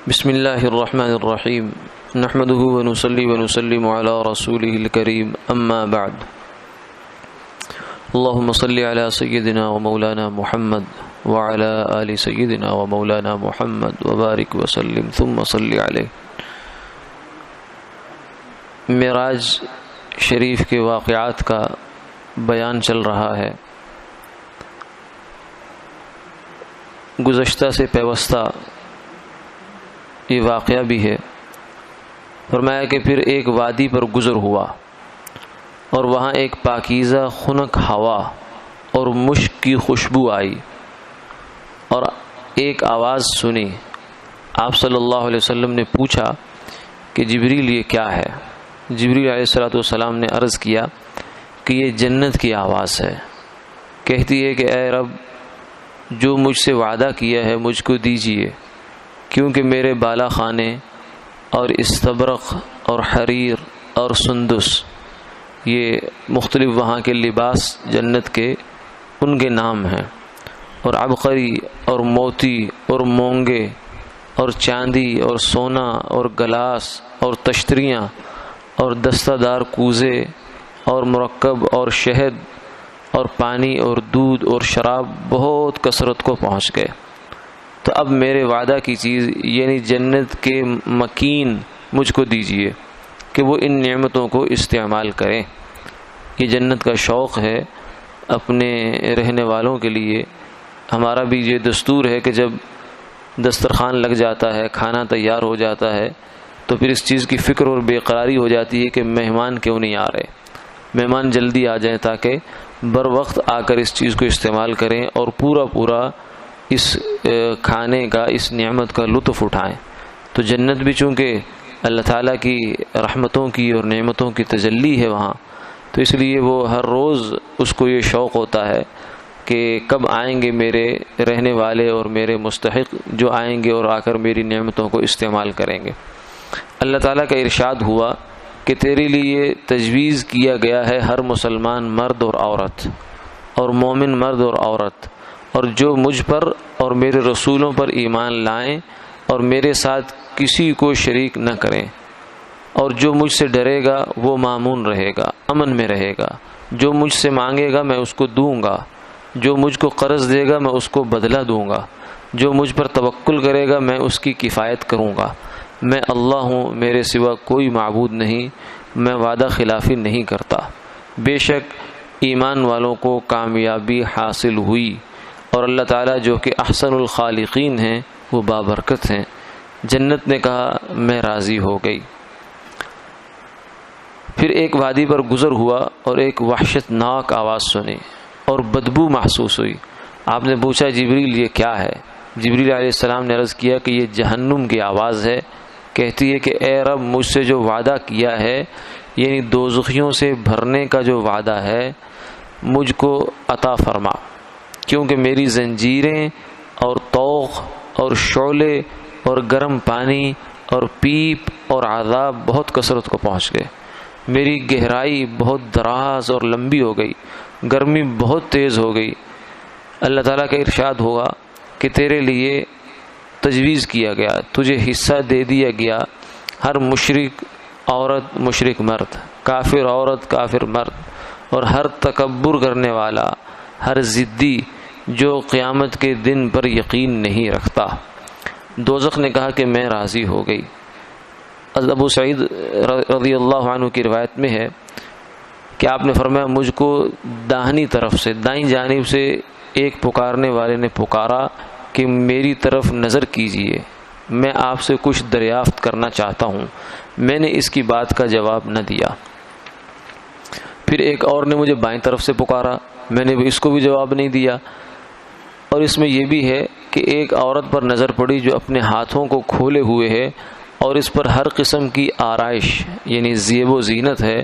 بسم اللہ الرحمن الرحیم نحمده ونصلی ونسلم علی رسوله الکریم اما بعد اللهم صل علی سیدنا و مولانا محمد وعلى آل سیدنا و مولانا محمد وبارک وسلم ثم صل علیہ۔ معراج شریف کے واقعات کا بیان چل رہا ہے۔ گزشتہ سے پیوستہ یہ واقعہ بھی ہے۔ فرمایا کہ پھر ایک وادی پر گزر ہوا اور وہاں ایک پاکیزہ خنک ہوا اور مشک کی خوشبو آئی اور ایک آواز سنی۔ آپ صلی اللہ علیہ وسلم نے پوچھا کہ جبریل یہ کیا ہے؟ جبریل علیہ السلام نے عرض کیا کہ یہ جنت کی آواز ہے، کہتی ہے کہ اے رب، جو مجھ سے وعدہ کیا ہے مجھ کو دیجیے، کیونکہ میرے بالا خانے اور استبرق اور حریر اور سندس، یہ مختلف وہاں کے لباس جنت کے، ان کے نام ہیں، اور عبقری اور موتی اور مونگے اور چاندی اور سونا اور گلاس اور تشتریاں اور دستہ دار کوزے اور مرکب اور شہد اور پانی اور دودھ اور شراب بہت کثرت کو پہنچ گئے۔ تو اب میرے وعدہ کی چیز یعنی جنت کے مکین مجھ کو دیجیے کہ وہ ان نعمتوں کو استعمال کریں۔ یہ جنت کا شوق ہے اپنے رہنے والوں کے لیے۔ ہمارا بھی یہ دستور ہے کہ جب دسترخوان لگ جاتا ہے، کھانا تیار ہو جاتا ہے، تو پھر اس چیز کی فکر اور بے قراری ہو جاتی ہے کہ مہمان کیوں نہیں آ رہے، مہمان جلدی آ جائیں تاکہ بر وقت آ کر اس چیز کو استعمال کریں اور پورا اس کھانے کا، اس نعمت کا لطف اٹھائیں۔ تو جنت بھی چونکہ اللہ تعالیٰ کی رحمتوں کی اور نعمتوں کی تجلی ہے وہاں، تو اس لیے وہ ہر روز اس کو یہ شوق ہوتا ہے کہ کب آئیں گے میرے رہنے والے اور میرے مستحق، جو آئیں گے اور آ کر میری نعمتوں کو استعمال کریں گے۔ اللہ تعالیٰ کا ارشاد ہوا کہ تیرے لیے تجویز کیا گیا ہے ہر مسلمان مرد اور عورت اور مومن مرد اور عورت، اور جو مجھ پر اور میرے رسولوں پر ایمان لائیں اور میرے ساتھ کسی کو شریک نہ کریں، اور جو مجھ سے ڈرے گا وہ مامون رہے گا، امن میں رہے گا، جو مجھ سے مانگے گا میں اس کو دوں گا، جو مجھ کو قرض دے گا میں اس کو بدلہ دوں گا، جو مجھ پر توکل کرے گا میں اس کی کفایت کروں گا۔ میں اللہ ہوں، میرے سوا کوئی معبود نہیں، میں وعدہ خلافی نہیں کرتا۔ بے شک ایمان والوں کو کامیابی حاصل ہوئی، اور اللہ تعالیٰ جو کہ احسن الخالقین ہیں وہ بابرکت ہیں۔ جنت نے کہا میں راضی ہو گئی۔ پھر ایک وادی پر گزر ہوا اور ایک وحشت ناک آواز سنی اور بدبو محسوس ہوئی۔ آپ نے پوچھا جبریل یہ کیا ہے؟ جبریل علیہ السلام نے عرض کیا کہ یہ جہنم کی آواز ہے، کہتی ہے کہ اے رب، مجھ سے جو وعدہ کیا ہے یعنی دوزخیوں سے بھرنے کا جو وعدہ ہے مجھ کو عطا فرما، کیونکہ میری زنجیریں اور طوق اور شعلے اور گرم پانی اور پیپ اور عذاب بہت کثرت کو پہنچ گئے۔ میری گہرائی بہت دراز اور لمبی ہو گئی، گرمی بہت تیز ہو گئی۔ اللہ تعالیٰ کا ارشاد ہوا کہ تیرے لیے تجویز کیا گیا، تجھے حصہ دے دیا گیا ہر مشرک عورت مشرک مرد، کافر عورت کافر مرد، اور ہر تکبر کرنے والا، ہر ضدی جو قیامت کے دن پر یقین نہیں رکھتا۔ دوزخ نے کہا کہ میں راضی ہو گئی۔ ابو سعید رضی اللہ عنہ کی روایت میں ہے کہ آپ نے فرمایا مجھ کو داہنی طرف سے، دائیں جانب سے ایک پکارنے والے نے پکارا کہ میری طرف نظر کیجئے، میں آپ سے کچھ دریافت کرنا چاہتا ہوں۔ میں نے اس کی بات کا جواب نہ دیا۔ پھر ایک اور نے مجھے بائیں طرف سے پکارا، میں نے بھی اس کو بھی جواب نہیں دیا۔ اور اس میں یہ بھی ہے کہ ایک عورت پر نظر پڑی جو اپنے ہاتھوں کو کھولے ہوئے ہے اور اس پر ہر قسم کی آرائش یعنی زیب و زینت ہے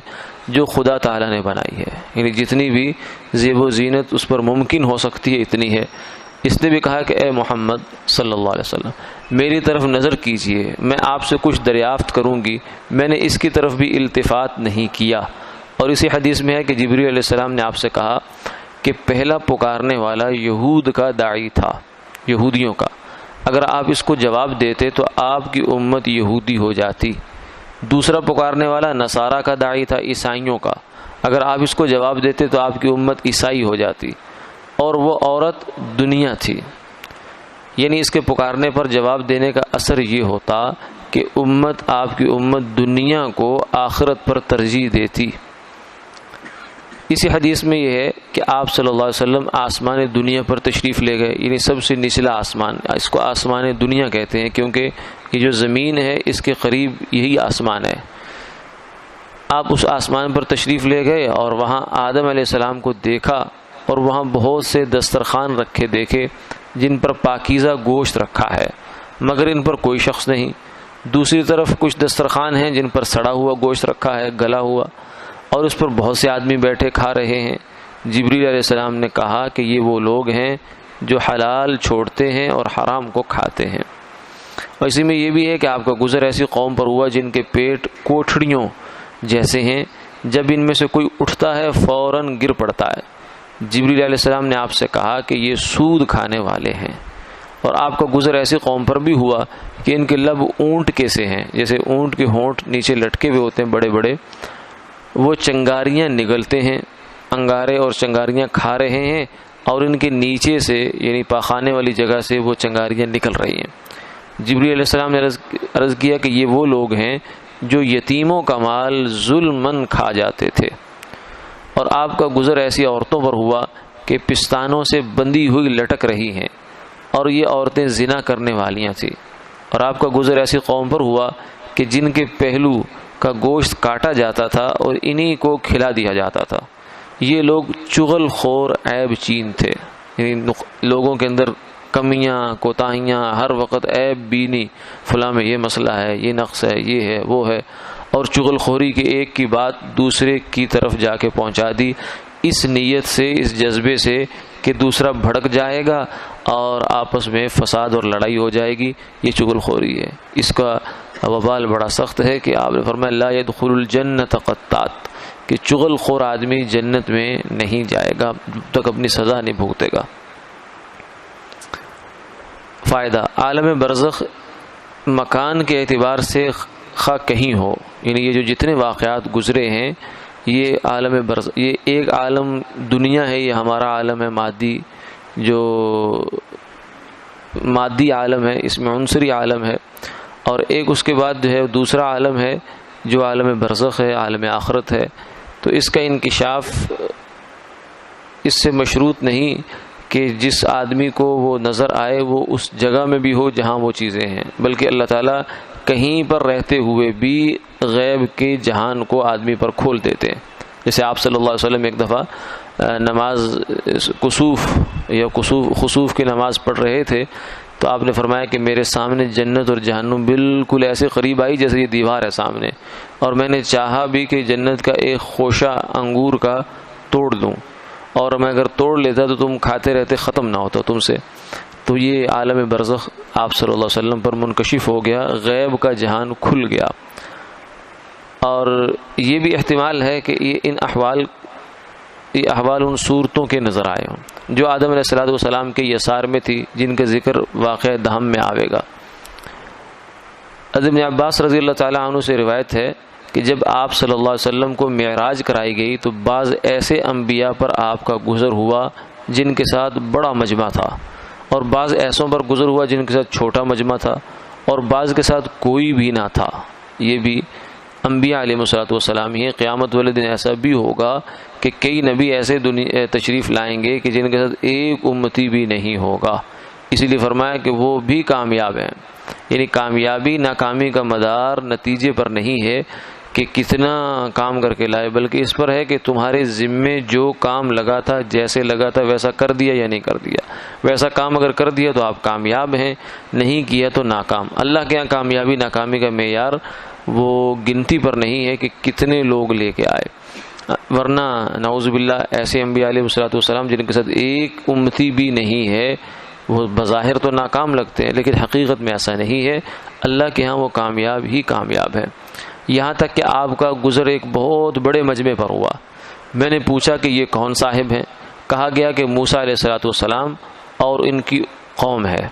جو خدا تعالیٰ نے بنائی ہے، یعنی جتنی بھی زیب و زینت اس پر ممکن ہو سکتی ہے اتنی ہے۔ اس نے بھی کہا کہ اے محمد صلی اللہ علیہ وسلم، میری طرف نظر کیجئے، میں آپ سے کچھ دریافت کروں گی۔ میں نے اس کی طرف بھی التفات نہیں کیا۔ اور اسی حدیث میں ہے کہ جبریل علیہ السلام نے آپ سے کہا کہ پہلا پکارنے والا یہود کا داعی تھا، یہودیوں کا، اگر آپ اس کو جواب دیتے تو آپ کی امت یہودی ہو جاتی۔ دوسرا پکارنے والا نصارہ کا داعی تھا، عیسائیوں کا، اگر آپ اس کو جواب دیتے تو آپ کی امت عیسائی ہو جاتی، اور وہ عورت دنیا تھی۔ یعنی اس کے پکارنے پر جواب دینے کا اثر یہ ہوتا کہ آپ کی امت دنیا کو آخرت پر ترجیح دیتی۔ اسی حدیث میں یہ ہے کہ آپ صلی اللہ علیہ وسلم آسمان دنیا پر تشریف لے گئے، یعنی سب سے نچلا آسمان، اس کو آسمان دنیا کہتے ہیں کیونکہ یہ جو زمین ہے اس کے قریب یہی آسمان ہے۔ آپ اس آسمان پر تشریف لے گئے اور وہاں آدم علیہ السلام کو دیکھا، اور وہاں بہت سے دسترخوان رکھے دیکھے جن پر پاکیزہ گوشت رکھا ہے، مگر ان پر کوئی شخص نہیں۔ دوسری طرف کچھ دسترخوان ہیں جن پر سڑا ہوا گوشت رکھا ہے، گلا ہوا، اور اس پر بہت سے آدمی بیٹھے کھا رہے ہیں۔ جبریل علیہ السلام نے کہا کہ یہ وہ لوگ ہیں جو حلال چھوڑتے ہیں اور حرام کو کھاتے ہیں۔ اور اسی میں یہ بھی ہے کہ آپ کا گزر ایسی قوم پر ہوا جن کے پیٹ کوٹھڑیوں جیسے ہیں، جب ان میں سے کوئی اٹھتا ہے فوراً گر پڑتا ہے۔ جبریل علیہ السلام نے آپ سے کہا کہ یہ سود کھانے والے ہیں۔ اور آپ کا گزر ایسی قوم پر بھی ہوا کہ ان کے لب اونٹ کے سے ہیں، جیسے اونٹ کے ہونٹ نیچے لٹکے ہوئے ہوتے ہیں بڑے بڑے، وہ چنگاریاں نگلتے ہیں، انگارے اور چنگاریاں کھا رہے ہیں، اور ان کے نیچے سے یعنی پاخانے والی جگہ سے وہ چنگاریاں نکل رہی ہیں۔ جبریل علیہ السلام نے عرض کیا کہ یہ وہ لوگ ہیں جو یتیموں کا مال ظلماً کھا جاتے تھے۔ اور آپ کا گزر ایسی عورتوں پر ہوا کہ پستانوں سے بندھی ہوئی لٹک رہی ہیں، اور یہ عورتیں زنا کرنے والیاں تھیں۔ اور آپ کا گزر ایسی قوم پر ہوا کہ جن کے پہلو کا گوشت کاٹا جاتا تھا اور انہی کو کھلا دیا جاتا تھا۔ یہ لوگ چغل خور عیب چین تھے، یعنی لوگوں کے اندر کمیاں کوتاہیاں، ہر وقت عیب بینی، فلاں میں یہ مسئلہ ہے، یہ نقص ہے، یہ ہے، وہ ہے، اور چغل خوری کے ایک کی بات دوسرے کی طرف جا کے پہنچا دی، اس نیت سے، اس جذبے سے کہ دوسرا بھڑک جائے گا اور آپس میں فساد اور لڑائی ہو جائے گی۔ یہ چغل خوری ہے، اس کا وبال بڑا سخت ہے کہ آپ نے فرمایا لا يدخل الجنت قطات، کہ چغل خور آدمی جنت میں نہیں جائے گا جب تک اپنی سزا نہیں بھگتے گا۔ فائدہ، عالم برزخ مکان کے اعتبار سے خواہ کہیں ہو، یعنی یہ جو جتنے واقعات گزرے ہیں یہ عالم برزخ، یہ ایک عالم دنیا ہے، یہ ہمارا عالم ہے مادی، جو مادی عالم ہے، اس میں عنصری عالم ہے، اور ایک اس کے بعد جو ہے دوسرا عالم ہے جو عالم برزخ ہے، عالم آخرت ہے۔ تو اس کا انکشاف اس سے مشروط نہیں کہ جس آدمی کو وہ نظر آئے وہ اس جگہ میں بھی ہو جہاں وہ چیزیں ہیں، بلکہ اللہ تعالیٰ کہیں پر رہتے ہوئے بھی غیب کے جہان کو آدمی پر کھول دیتے ہیں۔ جیسے آپ صلی اللہ علیہ وسلم ایک دفعہ نماز کسوف یا خسوف کی نماز پڑھ رہے تھے، تو آپ نے فرمایا کہ میرے سامنے جنت اور جہنم بالکل ایسے قریب آئی جیسے یہ دیوار ہے سامنے، اور میں نے چاہا بھی کہ جنت کا ایک خوشہ انگور کا توڑ دوں، اور میں اگر توڑ لیتا تو تم کھاتے رہتے، ختم نہ ہوتا تم سے۔ تو یہ عالم برزخ آپ صلی اللہ علیہ وسلم پر منکشف ہو گیا، غیب کا جہان کھل گیا۔ اور یہ بھی احتمال ہے کہ یہ احوال ان صورتوں کے نظر آئے ہوں جو آدم علیہ السلام کے یسار میں تھی، جن کا ذکر واقعہ دہم میں آوے گا۔ حضرت ابن عباس رضی اللہ تعالیٰ عنہ سے روایت ہے کہ جب آپ صلی اللہ علیہ وسلم کو معراج کرائی گئی تو بعض ایسے انبیاء پر آپ کا گزر ہوا جن کے ساتھ بڑا مجمع تھا، اور بعض ایسوں پر گزر ہوا جن کے ساتھ چھوٹا مجمع تھا، اور بعض کے ساتھ کوئی بھی نہ تھا۔ یہ بھی انبیاء علیہ السلام ہی، قیامت والے دن ایسا بھی ہوگا کہ کئی نبی ایسے تشریف لائیں گے کہ جن کے ساتھ ایک امتی بھی نہیں ہوگا، اسی لیے فرمایا کہ وہ بھی کامیاب ہیں۔ یعنی کامیابی ناکامی کا مدار نتیجے پر نہیں ہے کہ کتنا کام کر کے لائے، بلکہ اس پر ہے کہ تمہارے ذمے جو کام لگا تھا، جیسے لگا تھا ویسا کر دیا یا نہیں کر دیا۔ ویسا کام اگر کر دیا تو آپ کامیاب ہیں، نہیں کیا تو ناکام۔ اللہ کے یہاں کامیابی ناکامی کا معیار وہ گنتی پر نہیں ہے کہ کتنے لوگ لے کے آئے، ورنہ نعوذ باللہ ایسے انبیاء علیہ السلام جن کے ساتھ ایک امتی بھی نہیں ہے، وہ بظاہر تو ناکام لگتے ہیں لیکن حقیقت میں ایسا نہیں ہے۔ اللہ کے ہاں وہ کامیاب ہی کامیاب ہے۔ یہاں تک کہ آپ کا گزر ایک بہت بڑے مجمع پر ہوا۔ میں نے پوچھا کہ یہ کون صاحب ہیں؟ کہا گیا کہ موسیٰ علیہ السلام اور ان کی قوم ہے۔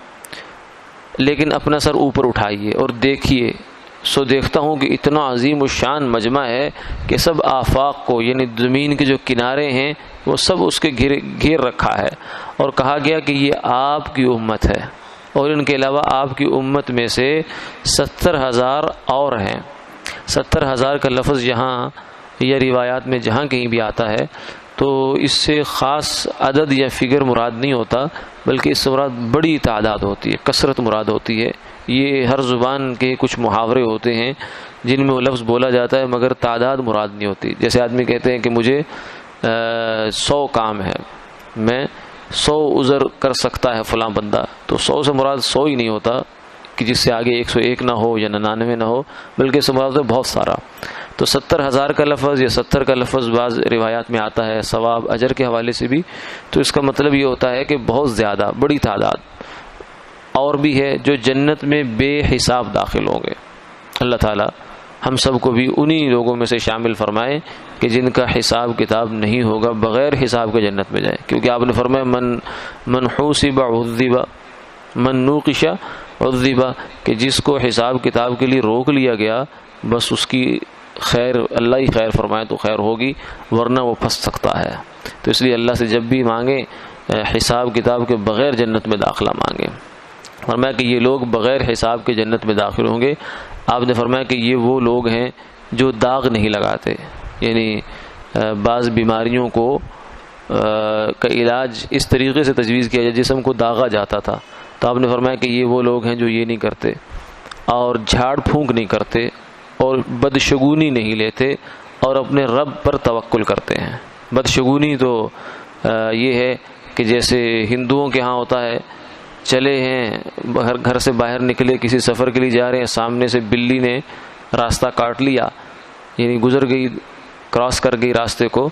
لیکن اپنا سر اوپر اٹھائیے اور دیکھیے، سو دیکھتا ہوں کہ اتنا عظیم الشان مجمع ہے کہ سب آفاق کو، یعنی زمین کے جو کنارے ہیں وہ سب اس کے گھیر رکھا ہے، اور کہا گیا کہ یہ آپ کی امت ہے، اور ان کے علاوہ آپ کی امت میں سے 70,000 اور ہیں۔ 70,000 کا لفظ یہاں یا روایات میں جہاں کہیں بھی آتا ہے تو اس سے خاص عدد یا فگر مراد نہیں ہوتا، بلکہ اس سے مراد بڑی تعداد ہوتی ہے، کثرت مراد ہوتی ہے۔ یہ ہر زبان کے کچھ محاورے ہوتے ہیں جن میں وہ لفظ بولا جاتا ہے مگر تعداد مراد نہیں ہوتی۔ جیسے آدمی کہتے ہیں کہ مجھے 100 کام ہے، میں 100 عذر کر سکتا ہے فلاں بندہ، تو 100 سے مراد 100 ہی نہیں ہوتا کہ جس سے آگے 101 نہ ہو یا 99 نہ ہو، بلکہ اس سے مراد ہے بہت سارا۔ تو 70,000 کا لفظ یا 70 کا لفظ بعض روایات میں آتا ہے ثواب اجر کے حوالے سے بھی، تو اس کا مطلب یہ ہوتا ہے کہ بہت زیادہ بڑی تعداد اور بھی ہے جو جنت میں بے حساب داخل ہوں گے۔ اللہ تعالی ہم سب کو بھی انہی لوگوں میں سے شامل فرمائے کہ جن کا حساب کتاب نہیں ہوگا، بغیر حساب کے جنت میں جائے، کیونکہ آپ نے فرمایا من حوسب عذب من نوقش عذب، کہ جس کو حساب کتاب کے لیے روک لیا گیا بس اس کی خیر، اللہ ہی خیر فرمائے تو خیر ہوگی، ورنہ وہ پھنس سکتا ہے۔ تو اس لیے اللہ سے جب بھی مانگیں حساب کتاب کے بغیر جنت میں داخلہ مانگیں۔ فرمایا کہ یہ لوگ بغیر حساب کے جنت میں داخل ہوں گے۔ آپ نے فرمایا کہ یہ وہ لوگ ہیں جو داغ نہیں لگاتے، یعنی بعض بیماریوں کو کا علاج اس طریقے سے تجویز کیا جائے جسم کو داغا جاتا تھا، تو آپ نے فرمایا کہ یہ وہ لوگ ہیں جو یہ نہیں کرتے، اور جھاڑ پھونک نہیں کرتے، اور بدشگونی نہیں لیتے، اور اپنے رب پر توکل کرتے ہیں۔ بدشگونی تو یہ ہے کہ جیسے ہندوؤں کے ہاں ہوتا ہے، چلے ہیں گھر سے باہر نکلے، کسی سفر کے لیے جا رہے ہیں، سامنے سے بلی نے راستہ کاٹ لیا، یعنی گزر گئی، کراس کر گئی راستے کو،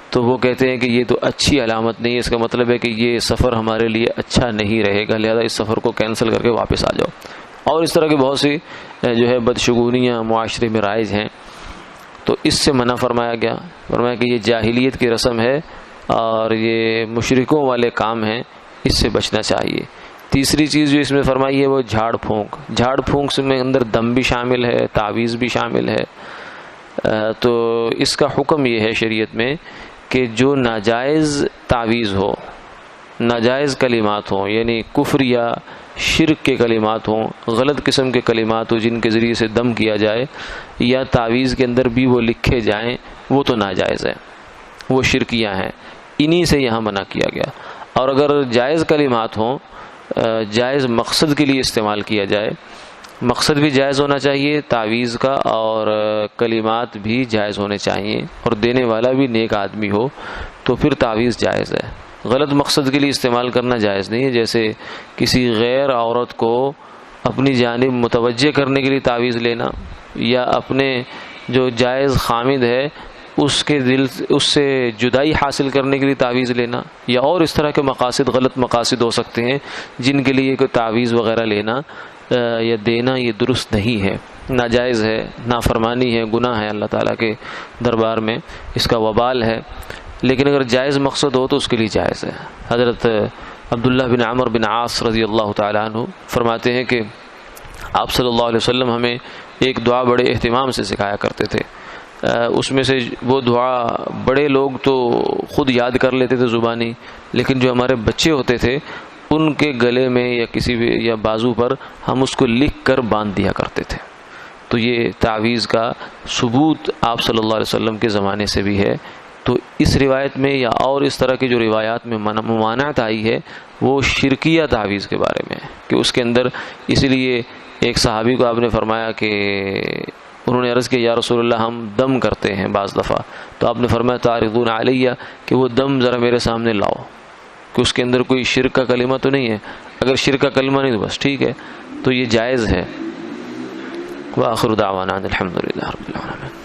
تو وہ کہتے ہیں کہ یہ تو اچھی علامت نہیں ہے، اس کا مطلب ہے کہ یہ سفر ہمارے لیے اچھا نہیں رہے گا، لہذا اس سفر کو کینسل کر کے واپس آ جاؤ۔ اور اس طرح کی بہت سی جو ہے بدشگونیاں معاشرے میں رائج ہیں، تو اس سے منع فرمایا گیا۔ فرمایا کہ یہ جاہلیت کی رسم ہے اور یہ مشرکوں والے کام ہیں، اس سے بچنا چاہیے۔ تیسری چیز جو اس میں فرمائی ہے وہ جھاڑ پھونک۔ جھاڑ پھونک میں اندر دم بھی شامل ہے، تعویذ بھی شامل ہے۔ تو اس کا حکم یہ ہے شریعت میں کہ جو ناجائز تعویذ ہو، ناجائز کلمات ہوں، یعنی کفر یا شرک کے کلمات ہوں، غلط قسم کے کلمات ہوں جن کے ذریعے سے دم کیا جائے، یا تعویذ کے اندر بھی وہ لکھے جائیں، وہ تو ناجائز ہے، وہ شرکیاں ہیں، انہی سے یہاں منع کیا گیا۔ اور اگر جائز کلمات ہوں، جائز مقصد کے لیے استعمال کیا جائے، مقصد بھی جائز ہونا چاہیے تعویذ کا، اور کلمات بھی جائز ہونے چاہیے، اور دینے والا بھی نیک آدمی ہو، تو پھر تعویذ جائز ہے۔ غلط مقصد کے لیے استعمال کرنا جائز نہیں ہے، جیسے کسی غیر عورت کو اپنی جانب متوجہ کرنے کے لیے تعویذ لینا، یا اپنے جو جائز خامد ہے اس کے دل اس سے جدائی حاصل کرنے کے لیے تعویذ لینا، یا اور اس طرح کے مقاصد، غلط مقاصد ہو سکتے ہیں جن کے لیے کوئی تعویذ وغیرہ لینا یا دینا یہ درست نہیں ہے، ناجائز ہے، نافرمانی ہے، گناہ ہے، اللہ تعالیٰ کے دربار میں اس کا وبال ہے۔ لیکن اگر جائز مقصد ہو تو اس کے لیے جائز ہے۔ حضرت عبداللہ بن عمر بن عاص رضی اللہ تعالیٰ عنہ فرماتے ہیں کہ آپ صلی اللہ علیہ وسلم ہمیں ایک دعا بڑے اہتمام سے سکھایا کرتے تھے۔ اس میں سے وہ دعا بڑے لوگ تو خود یاد کر لیتے تھے زبانی، لیکن جو ہمارے بچے ہوتے تھے ان کے گلے میں یا کسی بھی یا بازو پر ہم اس کو لکھ کر باندھ دیا کرتے تھے۔ تو یہ تعویذ کا ثبوت آپ صلی اللہ علیہ وسلم کے زمانے سے بھی ہے۔ تو اس روایت میں یا اور اس طرح کی جو روایات میں ممانعت آئی ہے وہ شرکیہ تعویذ کے بارے میں، کہ اس کے اندر، اسی لیے ایک صحابی کو آپ نے فرمایا کہ انہوں نے عرض کیا یا رسول اللہ ہم دم کرتے ہیں بعض دفعہ، تو آپ نے فرمایا تعرضون علیہ کہ وہ دم ذرا میرے سامنے لاؤ، کہ اس کے اندر کوئی شرک کا کلمہ تو نہیں ہے، اگر شرک کا کلمہ نہیں تو بس ٹھیک ہے، تو یہ جائز ہے۔ وآخر دعوانا الحمدللہ رب العالمین۔